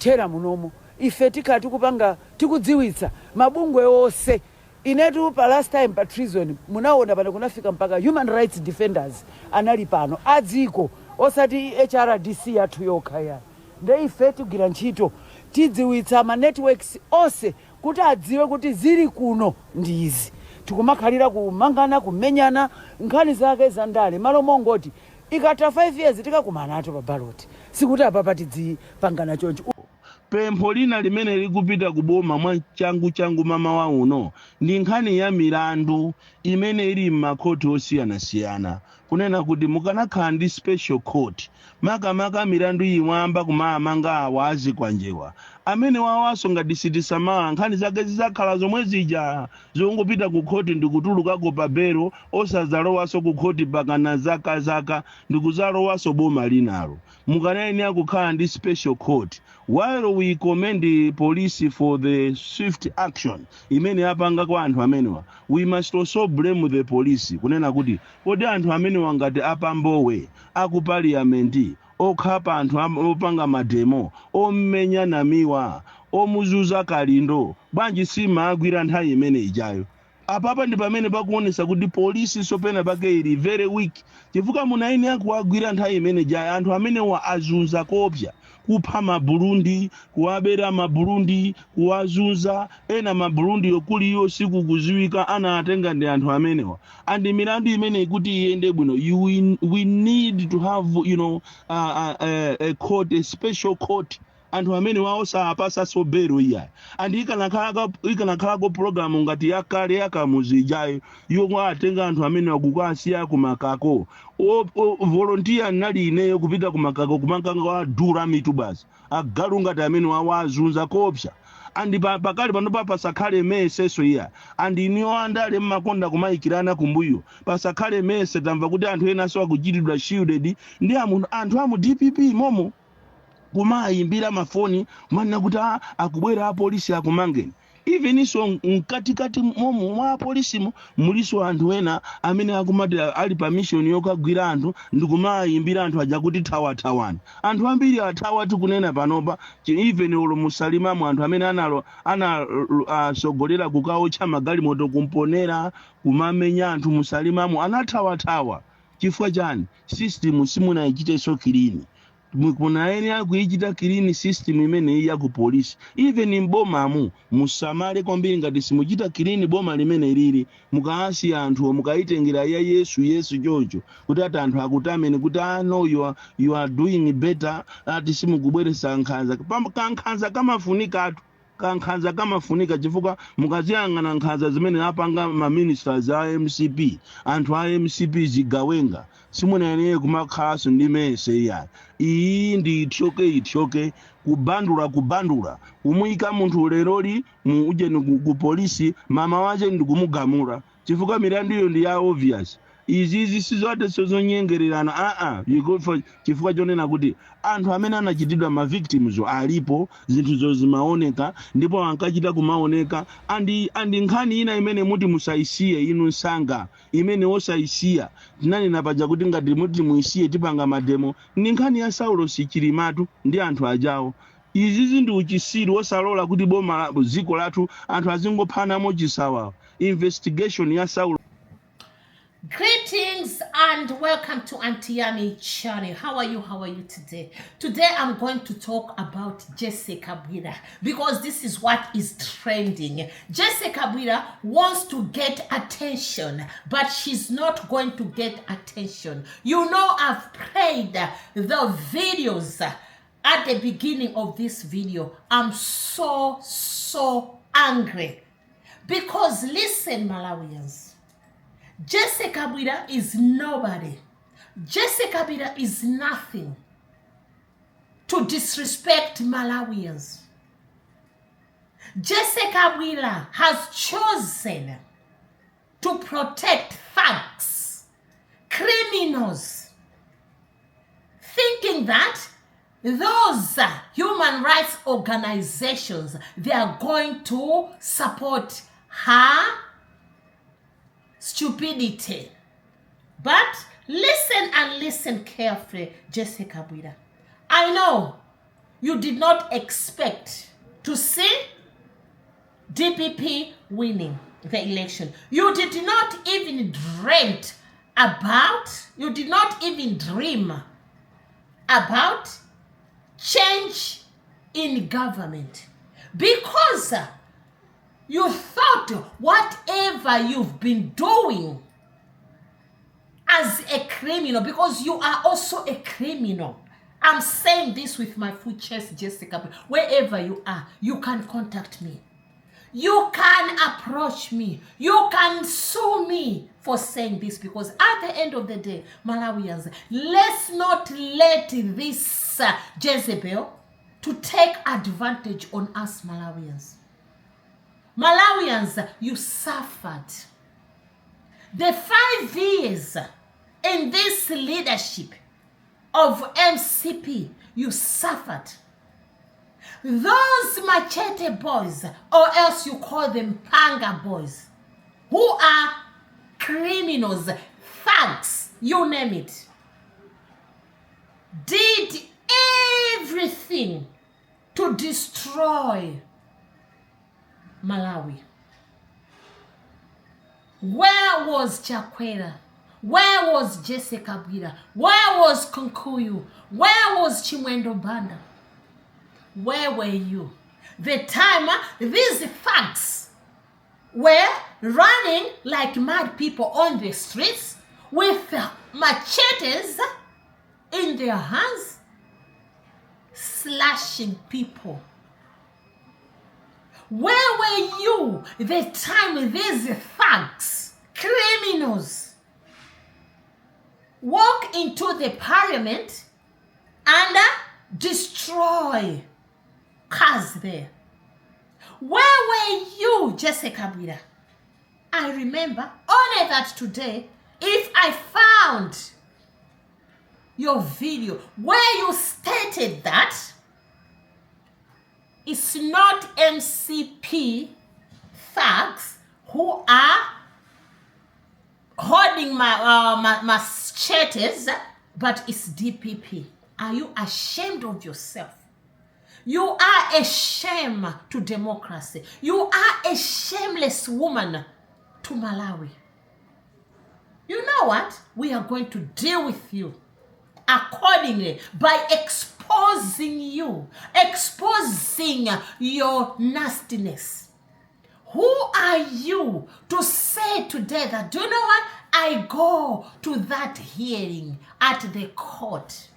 chera munomo ife tikati kupanga tikudziwitsa mabungwe ose inetu pa last time pa treason munaona pano kunafika mpaka human rights defenders anali pano adziko osati HRDC yathu yokha ya nde ife tigwira ntchito tidziwitsa ma networks ose kuti adziwe kuti zili kuno ndi izi tikumakhalira kumangana kumenyana nkhani zake za ndale malo mongoti ikatha 5 years tikakumana ato pa ballot sikuti apapa tidzipangana choncho. Pempho lina limene likupita kuboma mwa changu mama wa uno ndi nkhani ya milandu imene ili m'makhoti osiyana-siyana kunena kuti mukanakhala ndi special court makamaka milandu imwamba kumamanga awazi kwanjewa amene wawaso ngati sitisamala nkhani zake zizakhala zomwe zija zongopita ku khoti ndikutulukako pa belo osazalowaso ku khoti pakana zaka ndikuzalowaso boma linalo mukanayenera kukhala ndi special court. While we commend the police for the swift action imene yapanga kwa anthu amenewa, we must also blame the police kunena kuti kodi anthu amenewa ngati apambowe aku parliament okhapa anthu opanga mademo omenya namiwa omuzuza kalindo bwanji simagwira nthawi imene ijayo. Apapa ndi pamene pakuonesa kuti polisi sopena pake ili very weak chifukwa munaini akuagwira nthawi imene ijayo anthu amenewa azunza kopya kupha maburundi kuwabera maburundi kuwazunza ena maburundi yokuliyo siku kuziwika anatenga ndi anthu amenewa and milandu imene ikuti iyende bwino we need to have a court, a special court anthu amene waosa apasa sobero iya and ikanakhalako program ngati yakale yakamuzijayo yomwe atenga anthu amene akukasiya kumakako volunteer nali ineyo kupita kumakako kumakanga wadura mitubasi agalu ngati amene wawazunza kopsa andi pakali panopa pasakhale mese so iya andi iniwo andale mmakonda kumayikirana kumbuyo pasakhale mese tamva kuti anthu ena so akuchitidwa shielded ndi anthu amu DPP momo kumayimbira mafoni manena kuti akubwera apolisi akumangeni even iso mkatikati momo mwa polisi muliso anthu ena amene akumati ali permission yokagwira anthu ndikumayimbira anthu aja kuti thawani anthu ambiri athawa tikunena panopa even ulo musalima mu anthu amene sogolera kukaotcha magalimoto kumponera kumamenya anthu musalimamo anathawa chifukwa chani system simunaichite so kilini mukunaeni akuichita clean system imene iya ku police even mbomamu musamale kwambiri ngati simuchita clean boma limene lili mukaasi anthu mukaitengera ya Yesu jojo kuti ati anthu akutamene kuti no you are doing better ati simukubweresa nkhanza kamafunika chifukwa mukaziyang'ana nkhanza zimene apanga ma ministers a MCP anthu a MCP zigawenga simunayeneye kumakhaso ndi mese iya iyi ndi ityoke kubandula kumuyika munthu leroli mu ujeni ku polisi mama wache ndikumugamula chifukwa milandu iyo ndi ya obvious izi sizote sozonyengererana chifukwa chonena kuti anthu amene anachitidwa ma victims alipo zinthu zozimaoneka ndipo ankachita kumaoneka andi nkhani ina imene muti musaisiye inu nsanga imene osaisiya tinanena paja kuti ngati muti muisiye tipanga mademo ndi nkhani ya Saulo Sichilimatu ndi anthu ajawo izi ndi uchisiru osalola kuti boma dziko lathu anthu azingophanamo chisawawa investigation ya Saulo. Greetings and welcome to Auntie Yami channel. How are you today? Today I'm going to talk about Jesse Kabwila because this is what is trending. Jesse Kabwila wants to get attention, but she's not going to get attention. You know, I've played the videos at the beginning of this video. I'm so angry because listen, Malawians, Jesse Kabwila is nobody. Jesse Kabwila is nothing to disrespect Malawians. Jesse Kabwila has chosen to protect thugs, criminals, thinking that those human rights organizations, they are going to support her stupidity. But listen and listen carefully, Jesse Kabwila. I know you did not expect to see DPP winning the election. You did not even dream about change in government, because you thought whatever you've been doing as a criminal, because you are also a criminal. I'm saying this with my full chest, Jesse Kabwila. Wherever you are, you can contact me. You can approach me. You can sue me for saying this, because at the end of the day, Malawians, let's not let this Jezebel to take advantage on us Malawians. Malawians, you suffered. The 5 years in this leadership of MCP, you suffered. Those machete boys, or else you call them Panga boys, who are criminals, thugs, you name it, did everything to destroy Malawi. Where was Chakwera? Where was Jesse Kabwila? Where was Kunkuyu? Where was Chimwendo Banda? Where were you? The time these thugs were running like mad people on the streets with machetes in their hands, slashing people. Where were you the time these thugs, criminals, walk into the parliament and destroy cars there? Where were you, Jesse Kabwila? I remember only that today, if I found your video where you stated that it's not MCP thugs who are holding my machetes, but it's DPP. Are you ashamed of yourself? You are a shame to democracy. You are a shameless woman to Malawi. You know what? We are going to deal with you accordingly by exposing you, exposing your nastiness. Who are you to say today that, do you know what? I go to that hearing at the court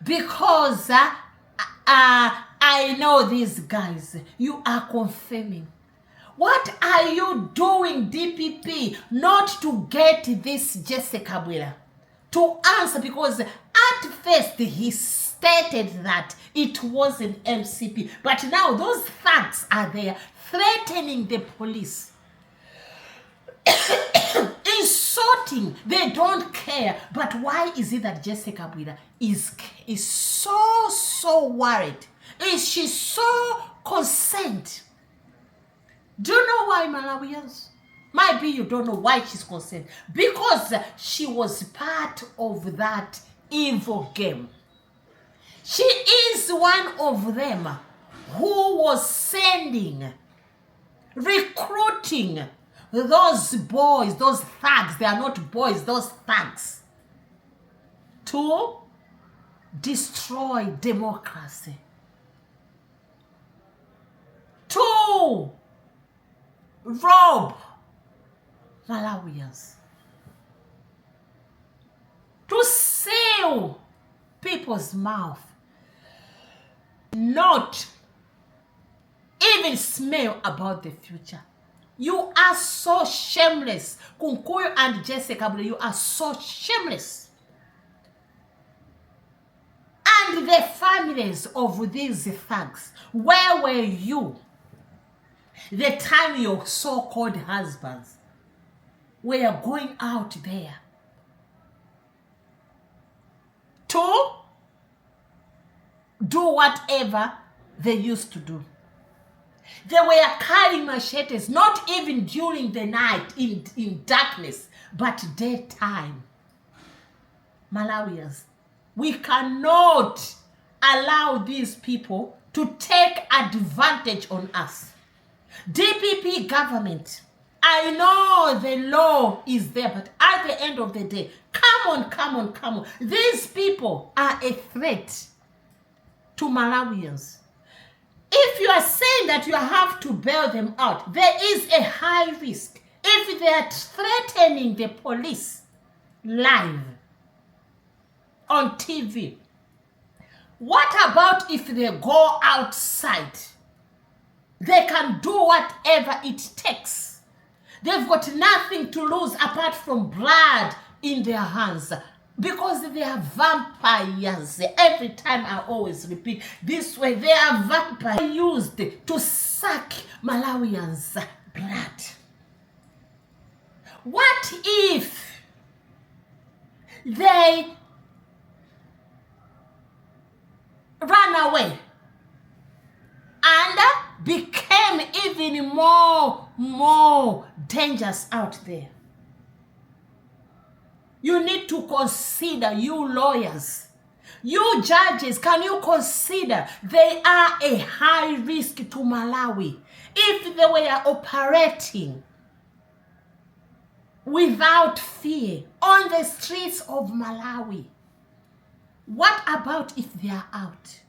because I know these guys. You are confirming. What are you doing, DPP, not to get this Jesse Kabwila to answer? Because at first he stated that it wasn't MCP, but now those facts are there threatening the police, insulting. They don't care. But why is it that Jesse Kabwila is so worried? Is she so concerned? Do you know why, Malawians? Might be you don't know why she's concerned. Because she was part of that evil game. She is one of them who was sending, recruiting those boys, those thugs. They are not boys, those thugs, to destroy democracy, to rob Malawians, to seal people's mouth, not even smell about the future. You are so shameless. Kunkuyu and Jesse Kabwila, you are so shameless. And the families of these thugs, where were you the time your so-called husbands were going out there to do whatever they used to do? They were carrying machetes, not even during the night in darkness, but daytime. Malawians, we cannot allow these people to take advantage on us. DPP government, I know the law is there, but at the end of the day, come on. These people are a threat to Malawians. If you are saying that you have to bail them out, there is a high risk. If they are threatening the police live on TV, what about if they go outside? They can do whatever it takes. They've got nothing to lose apart from blood in their hands, because they are vampires. Every time I always repeat this way, they are vampires used to suck Malawians' blood. What if they ran away and became even more dangerous out there? You need to consider, you lawyers, you judges, can you consider they are a high risk to Malawi? If they were operating without fear on the streets of Malawi, what about if they are out?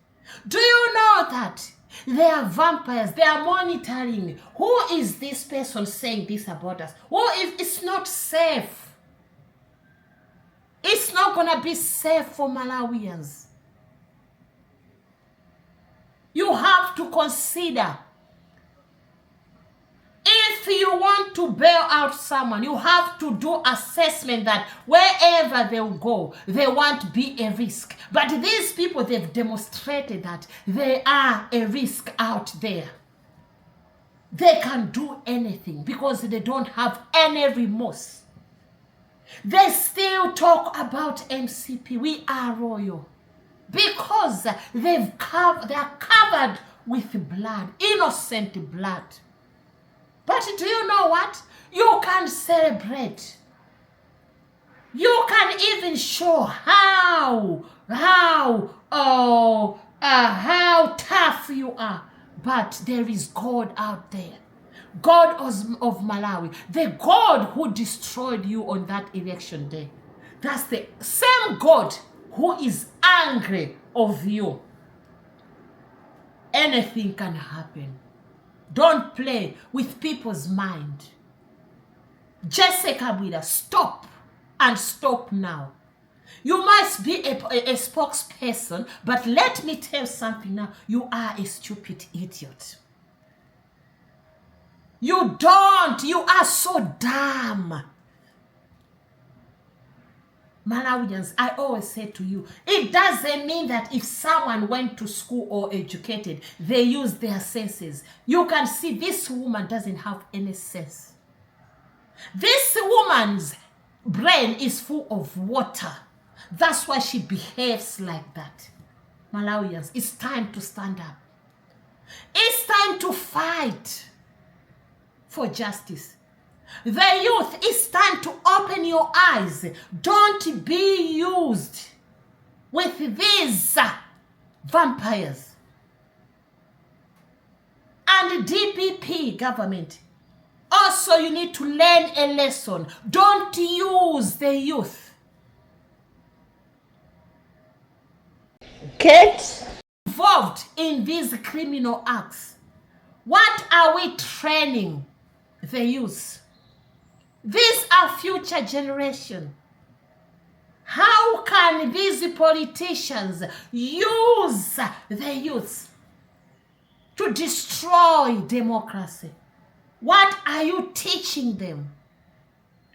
Do you know that they are vampires? They are monitoring. Who is this person saying this about us? Who is? It's not safe. It's not going to be safe for Malawians. You have to consider, if you want to bail out someone, you have to do assessment that wherever they will go, they won't be a risk. But these people, they've demonstrated that they are a risk out there. They can do anything because they don't have any remorse. They still talk about MCP. We are royal. Because they are covered with blood, innocent blood. But do you know what? You can celebrate. You can even show how tough you are. But there is God out there. God of Malawi. The God who destroyed you on that election day. That's the same God who is angry of you. Anything can happen. Don't play with people's mind. Jesse Kabwila, stop, and stop now. You must be a spokesperson, but let me tell you something now. You are a stupid idiot. You are so dumb. Malawians, I always say to you, it doesn't mean that if someone went to school or educated, they use their senses. You can see this woman doesn't have any sense. This woman's brain is full of water. That's why she behaves like that. Malawians, it's time to stand up. It's time to fight for justice. The youth, it's time to open your eyes. Don't be used with these vampires. And DPP government, also you need to learn a lesson. Don't use the youth. Get involved in these criminal acts. What are we training the youth? These are future generation. How can these politicians use the youth to destroy democracy? What are you teaching them?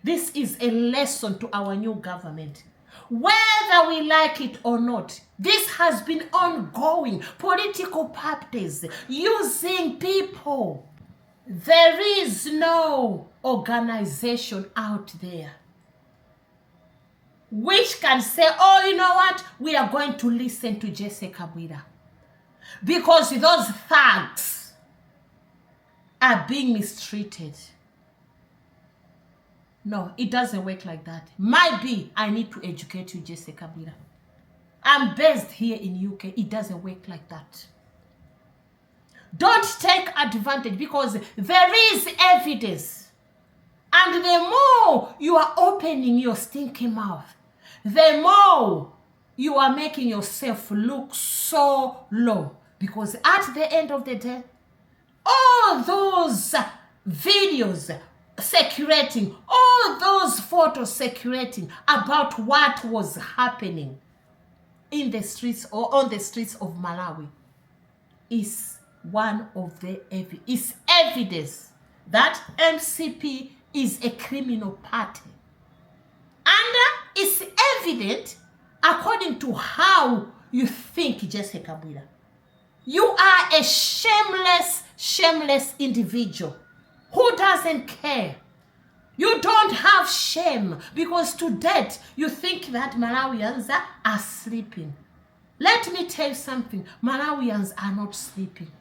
This is a lesson to our new government. Whether we like it or not, this has been ongoing. Political parties using people. There is no organization out there which can say, oh, you know what? We are going to listen to Jesse Kabwila. Because those thugs are being mistreated. No, it doesn't work like that. Might be I need to educate you, Jesse Kabwila. I'm based here in UK. It doesn't work like that. Don't take advantage, because there is evidence. And the more you are opening your stinking mouth, the more you are making yourself look so low. Because at the end of the day, all those videos circulating, all those photos circulating about what was happening in the streets or on the streets of Malawi is one of the evidence that MCP is a criminal party. And it's evident according to how you think, Jesse Kabwila. You are a shameless individual who doesn't care. You don't have shame, because to date you think that Malawians are sleeping. Let me tell you something. Malawians are not sleeping.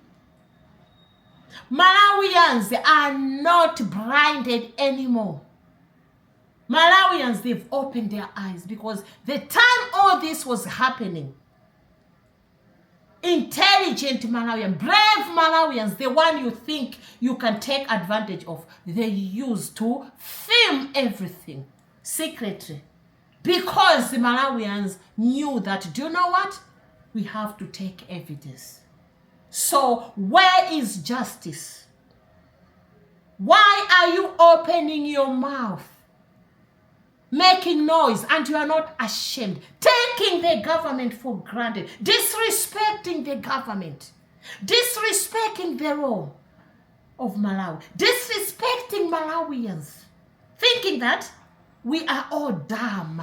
Malawians are not blinded anymore. Malawians, they've opened their eyes, because the time all this was happening, intelligent Malawians, brave Malawians, the one you think you can take advantage of, they used to film everything secretly, because the Malawians knew that, do you know what? We have to take evidence. So where is justice? Why are you opening your mouth, making noise, and you are not ashamed, taking the government for granted, disrespecting the government, disrespecting the role of Malawi, disrespecting Malawians, thinking that we are all dumb?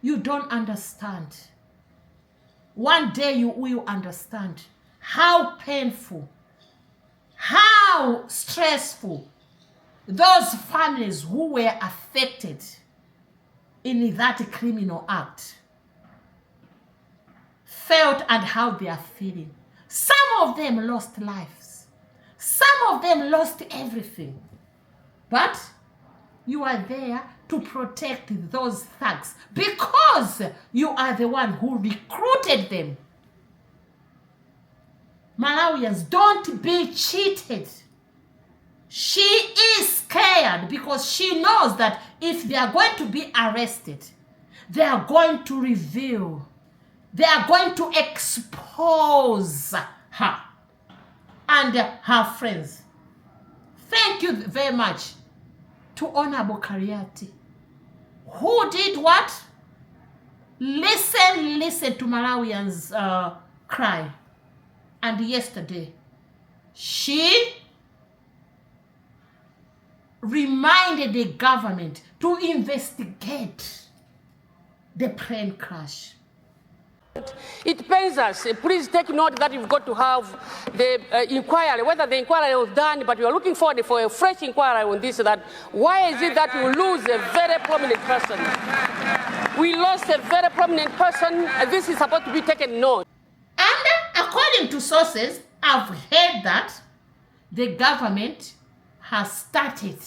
You don't understand. One day you will understand how painful, how stressful those families who were affected in that criminal act felt and how they are feeling. Some of them lost lives. Some of them lost everything. But you are there to protect those thugs, because you are the one who recruited them. Malawians, don't be cheated. She is scared, because she knows that if they are going to be arrested, they are going to reveal, they are going to expose her and her friends. Thank you very much to Honorable Kariati, who did what? Listen to Malawians cry. And yesterday, she reminded the government to investigate the plane crash. It pains us. Please take note that you've got to have the inquiry, whether the inquiry was done, but we are looking forward for a fresh inquiry on this, that why is it that we lose a very prominent person? We lost a very prominent person, and this is supposed to be taken note. And according to sources, I've heard that the government has started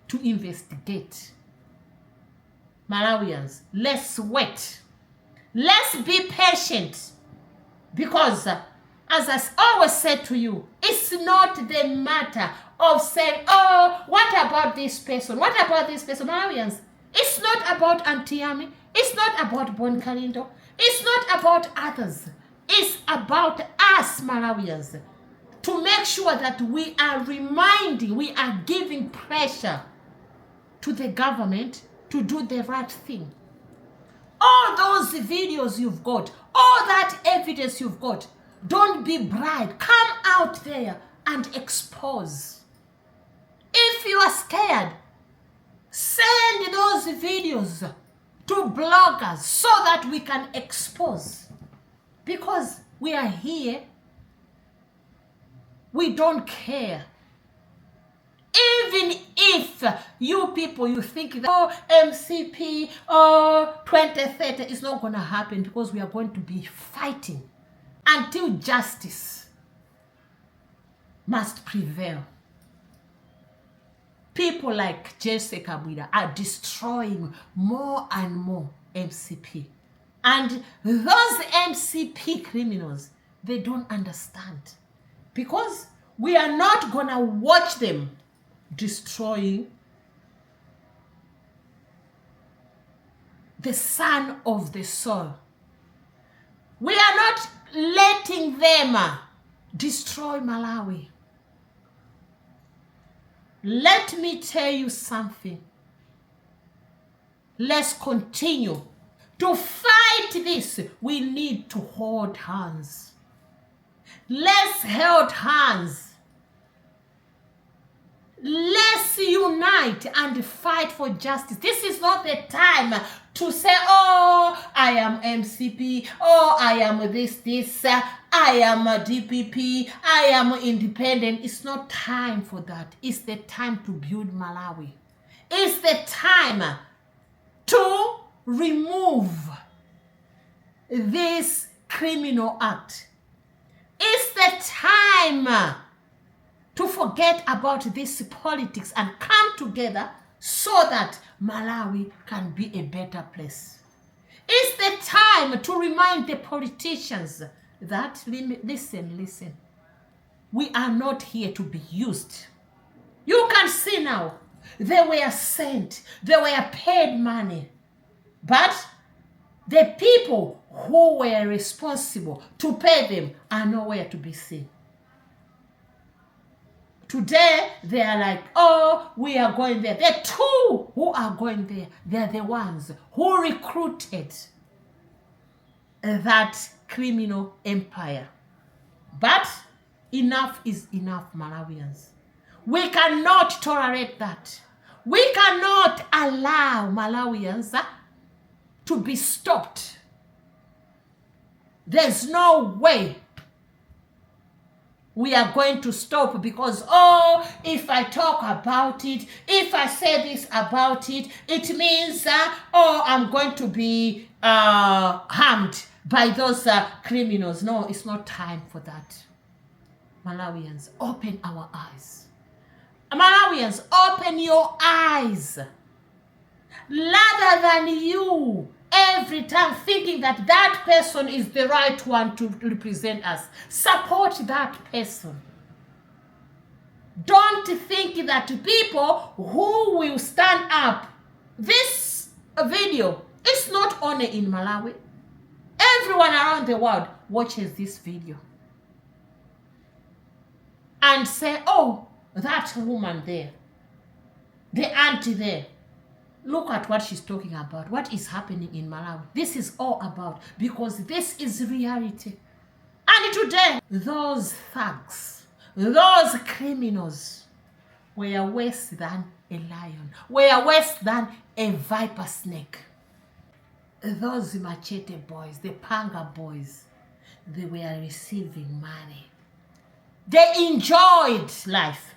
to investigate. Malawians, let's wait. Let's be patient, because as I always said to you, it's not the matter of saying, oh, what about this person? What about this person? Malawians, it's not about Antiami. It's not about Bon Kalindo. It's not about others. It's about us, Malawians, to make sure that we are reminding, we are giving pressure to the government to do the right thing. All those videos you've got, all that evidence you've got, don't be bribed. Come out there and expose. If you are scared, send those videos to bloggers so that we can expose. Because we are here, we don't care. Even if you people, you think that, oh, MCP, oh, 2030 is not going to happen, because we are going to be fighting until justice must prevail. People like Jesse Kabwila are destroying more and more MCP. And those MCP criminals, they don't understand. Because we are not going to watch them destroying the son of the soil. We are not letting them destroy Malawi. Let me tell you something. Let's continue. To fight this, we need to hold hands. Let's hold hands. Let's unite and fight for justice. This is not the time to say, oh, I am MCP, oh, I am this, I am a DPP, I am independent. It's not time for that. It's the time to build Malawi. It's the time to remove this criminal act. It's the time to forget about this politics and come together so that Malawi can be a better place. It's the time to remind the politicians that, listen, we are not here to be used. You can see now, they were sent, they were paid money, but the people who were responsible to pay them are nowhere to be seen. Today, they are like, oh, we are going there. The two who are going there, they're the ones who recruited that criminal empire. But enough is enough, Malawians. We cannot tolerate that. We cannot allow Malawians to be stopped. There's no way we are going to stop because, oh, if I talk about it, if I say this about it, it means, oh, I'm going to be harmed by those criminals. No, it's not time for that. Malawians, open our eyes. Malawians, open your eyes. Rather than you every time thinking that that person is the right one to represent us, support that person. Don't think that people who will stand up, this video is not only in Malawi. Everyone around the world watches this video and say, oh, that woman there, the auntie there, look at what she's talking about. What is happening in Malawi? This is all about, because this is reality. And today, those thugs, those criminals were worse than a lion, were worse than a viper snake. Those machete boys, the Panga boys, they were receiving money. They enjoyed life.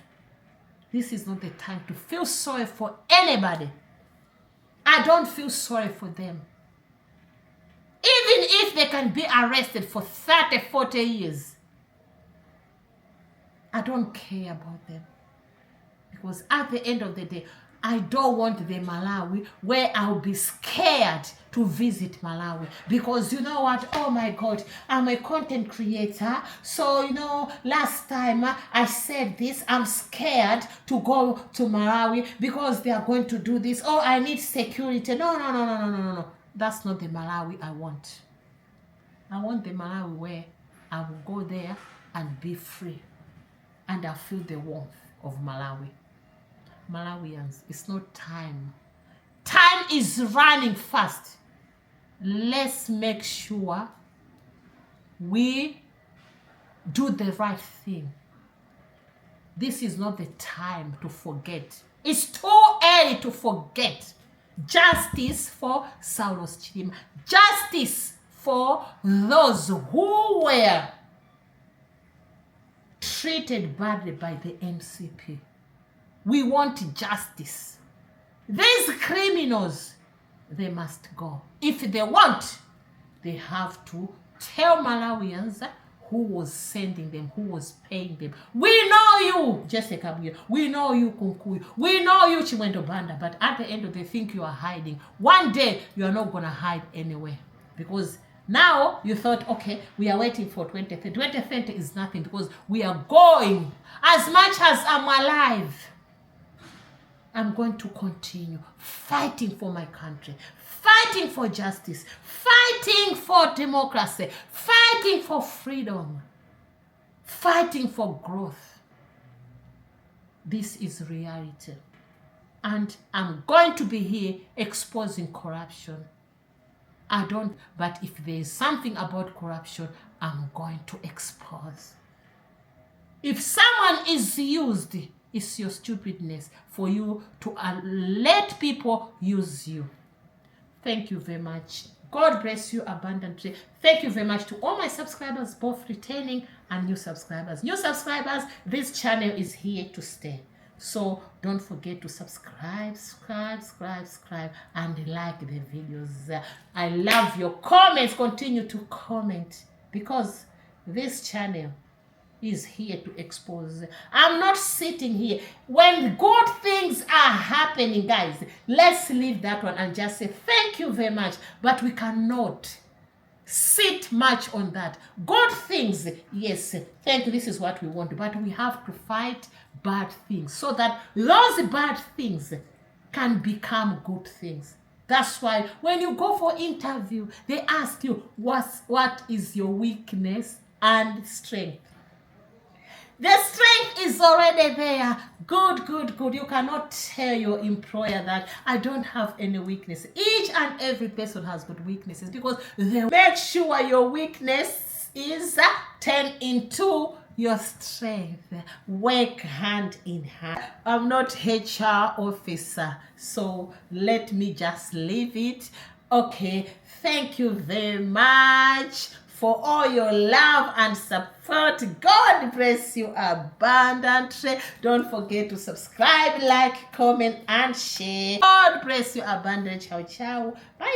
This is not the time to feel sorry for anybody. I don't feel sorry for them. Even if they can be arrested for 30, 40 years, I don't care about them. Because at the end of the day, I don't want the Malawi where I'll be scared to visit Malawi. Because you know what? Oh my God, I'm a content creator. So, you know, last time I said this, I'm scared to go to Malawi because they are going to do this. Oh, I need security. No. That's not the Malawi I want. I want the Malawi where I will go there and be free. And I feel the warmth of Malawi. Malawians, it's not time. Time is running fast. Let's make sure we do the right thing. This is not the time to forget. It's too early to forget. Justice for Saulos Chilima. Justice for those who were treated badly by the MCP. We want justice. These criminals, they must go. If they want, they have to tell Malawians who was sending them, who was paying them. We know you, Jesse Kabwila. We know you, Kunkuyu. We know you, Chimwendo Banda. But at the end of the day, think you are hiding. One day, you are not going to hide anywhere. Because now you thought, okay, we are waiting for 2030. 2030 is nothing because we are going. As much as I'm alive, I'm going to continue fighting for my country, fighting for justice, fighting for democracy, fighting for freedom, fighting for growth. This is reality. And I'm going to be here exposing corruption. But if there is something about corruption, I'm going to expose. If someone is used, it's your stupidness for you to let people use you. Thank you very much. God bless you abundantly. Thank you very much to all my subscribers, both returning and new subscribers. New subscribers, this channel is here to stay. So don't forget to subscribe, and like the videos. I love your comments. Continue to comment because this channel is here to expose. I'm not sitting here. When good things are happening, guys, let's leave that one and just say thank you very much. But we cannot sit much on that. Good things, yes, thank you, this is what we want. But we have to fight bad things so that those bad things can become good things. That's why when you go for interview, they ask you what is your weakness and strength. The strength is already there. Good. You cannot tell your employer that I don't have any weakness. Each and every person has got weaknesses because they make sure your weakness is turned into your strength. Work hand in hand. I'm not HR officer, so let me just leave it. Okay, thank you very much for all your love and support. God bless you abundantly. Don't forget to subscribe, like, comment, and share. God bless you abundantly. Ciao, ciao. Bye.